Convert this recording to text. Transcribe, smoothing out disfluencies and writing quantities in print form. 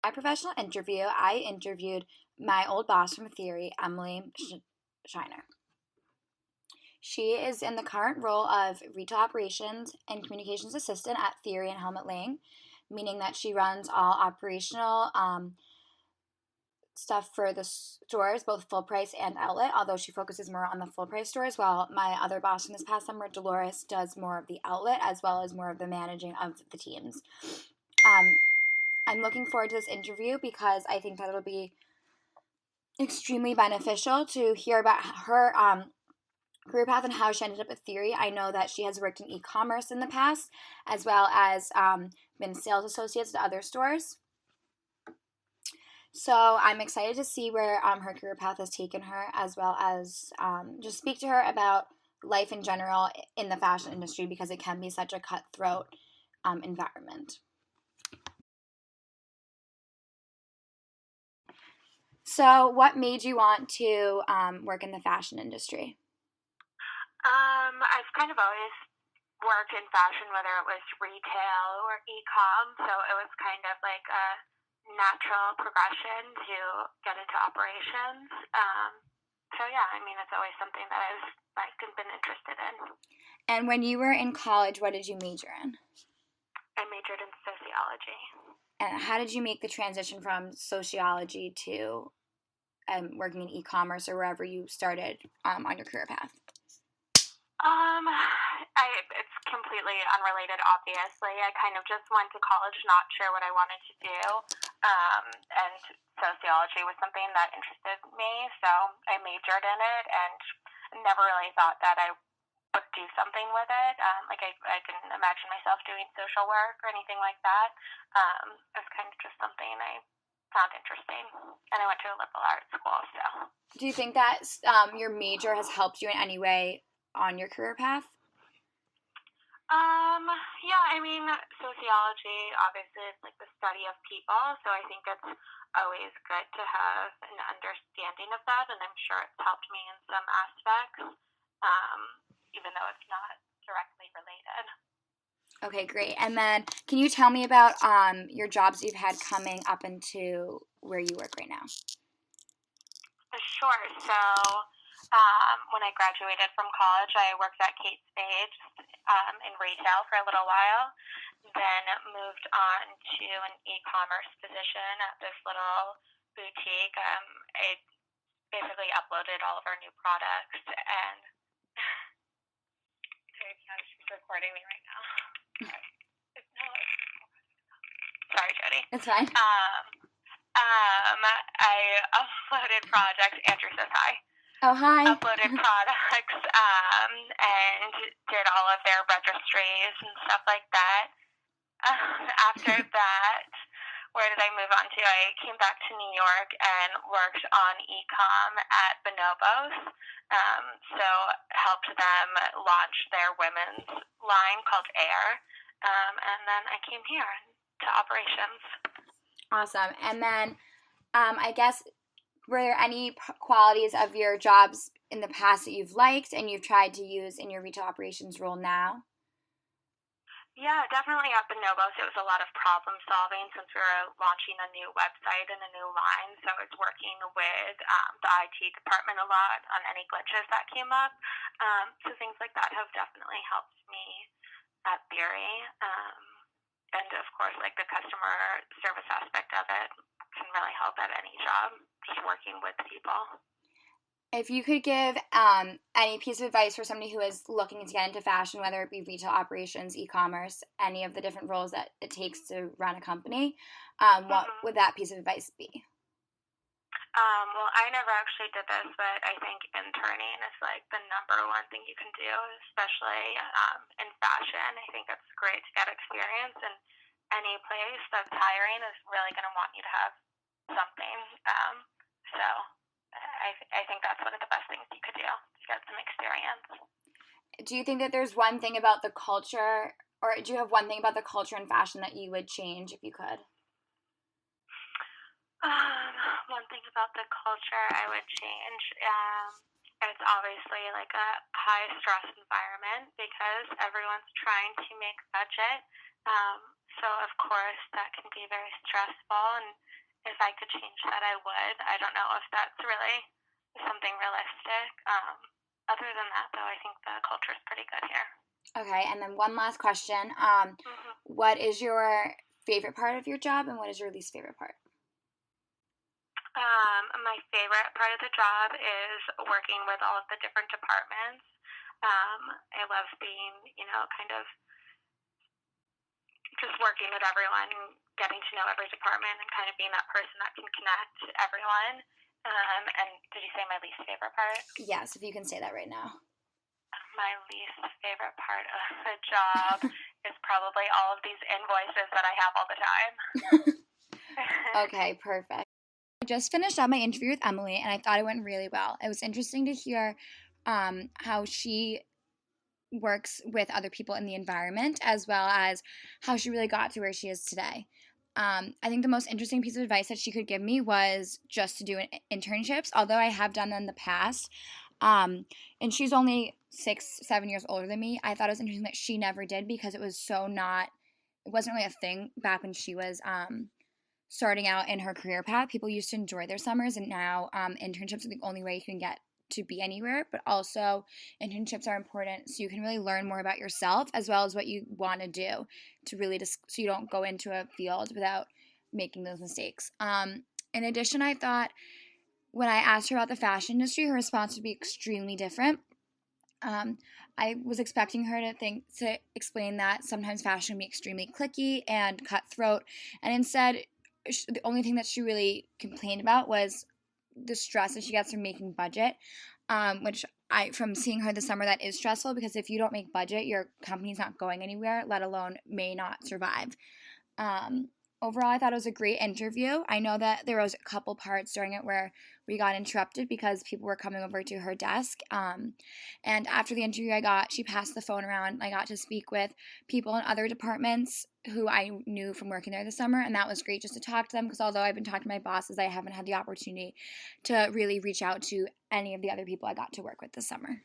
my professional interview, I interviewed my old boss from Theory, Emily Scheiner. She is in the current role of retail operations and communications assistant at Theory and Helmut Lang, meaning that she runs all operational stuff for the stores, both full price and outlet, although she focuses more on the full price stores, while my other boss from this past summer, Dolores, does more of the outlet as well as more of the managing of the teams. I'm looking forward to this interview because I think that it'll be extremely beneficial to hear about her career path and how she ended up at Theory. I know that she has worked in e-commerce in the past, as well as been sales associates to other stores. So I'm excited to see where her career path has taken her, as well as just speak to her about life in general in the fashion industry, because it can be such a cutthroat environment. So what made you want to work in the fashion industry? I've kind of always worked in fashion, whether it was retail or e-com, so it was kind of like a natural progression to get into operations. So yeah, I mean, it's always something that I've liked and been interested in. And when you were in college, what did you major in? I majored in sociology. And how did you make the transition from sociology to working in e-commerce or wherever you started on your career path? It's completely unrelated, obviously. I kind of just went to college not sure what I wanted to do, and sociology was something that interested me, so I majored in it and never really thought that I would do something with it. I can imagine myself doing social work or anything like that. It was kind of just something I found interesting, and I went to a liberal arts school, so. Do you think that your major has helped you in any way on your career path? Yeah, I mean, sociology obviously is like the study of people, so I think it's always good to have an understanding of that, and I'm sure it's helped me in some aspects, even though it's not directly related. Okay, great. And then can you tell me about your jobs you've had coming up into where you work right now? Sure. So when I graduated from college, I worked at Kate Spade in retail for a little while, then moved on to an e-commerce position at this little boutique. I basically uploaded all of our new products, and she's recording me right now. Sorry, Jody. It's fine. I uploaded projects. Andrew says hi. Oh, hi. Uploaded products and did all of their registries and stuff like that. After that, where did I move on to? I came back to New York and worked on e-com at Bonobos. So helped them launch their women's line called Air. And then I came here to operations. Awesome. And then I guess, were there any qualities of your jobs in the past that you've liked and you've tried to use in your retail operations role now? Yeah, definitely at Bonobos, it was a lot of problem solving since we were launching a new website and a new line. So it's working with the IT department a lot on any glitches that came up. So things like that have definitely helped me at Theory. And of course, like the customer service aspect of it can really help at any job, just working with people. If you could give any piece of advice for somebody who is looking to get into fashion, whether it be retail operations, e-commerce, any of the different roles that it takes to run a company, what would that piece of advice be? Well, I never actually did this, but I think interning is like the number one thing you can do, especially in fashion. I think it's great to get experience, and any place that's hiring is really going to want you to have something. So I think that's one of the best things you could do to get some experience. Do you think that there's one thing about the culture, or do you have one thing about the culture in fashion that you would change if you could? One thing about the culture I would change, it's obviously like a high stress environment because everyone's trying to make budget. So of course that can be very stressful, and if I could change that, I would. I don't know if that's really something realistic. Other than that, though, I think the culture is pretty good here. Okay, and then one last question. What is your favorite part of your job, and what is your least favorite part? My favorite part of the job is working with all of the different departments. I love being, kind of just working with everyone, getting to know every department, and kind of being that person that can connect everyone. And did you say my least favorite part? Yes, if you can say that right now. My least favorite part of the job is probably all of these invoices that I have all the time. Okay, perfect. I just finished up my interview with Emily, and I thought it went really well. It was interesting to hear how she works with other people in the environment, as well as how she really got to where she is today. I think the most interesting piece of advice that she could give me was just to do internships, although I have done them in the past. And she's only 6-7 years older than me. I thought it was interesting that she never did, because it wasn't really a thing back when she was starting out in her career path. People used to enjoy their summers, and now internships are the only way you can get to be anywhere. But also, internships are important so you can really learn more about yourself, as well as what you want to do, to really so you don't go into a field without making those mistakes. In addition, I thought when I asked her about the fashion industry, her response would be extremely different. I was expecting her to explain that sometimes fashion can be extremely cliquey and cutthroat, and instead, the only thing that she really complained about was the stress that she gets from making budget, which from seeing her this summer, that is stressful, because if you don't make budget, your company's not going anywhere, let alone may not survive. Overall, I thought it was a great interview. I know that there was a couple parts during it where we got interrupted because people were coming over to her desk. And after the interview she passed the phone around. I got to speak with people in other departments who I knew from working there this summer, and that was great just to talk to them, because although I've been talking to my bosses, I haven't had the opportunity to really reach out to any of the other people I got to work with this summer.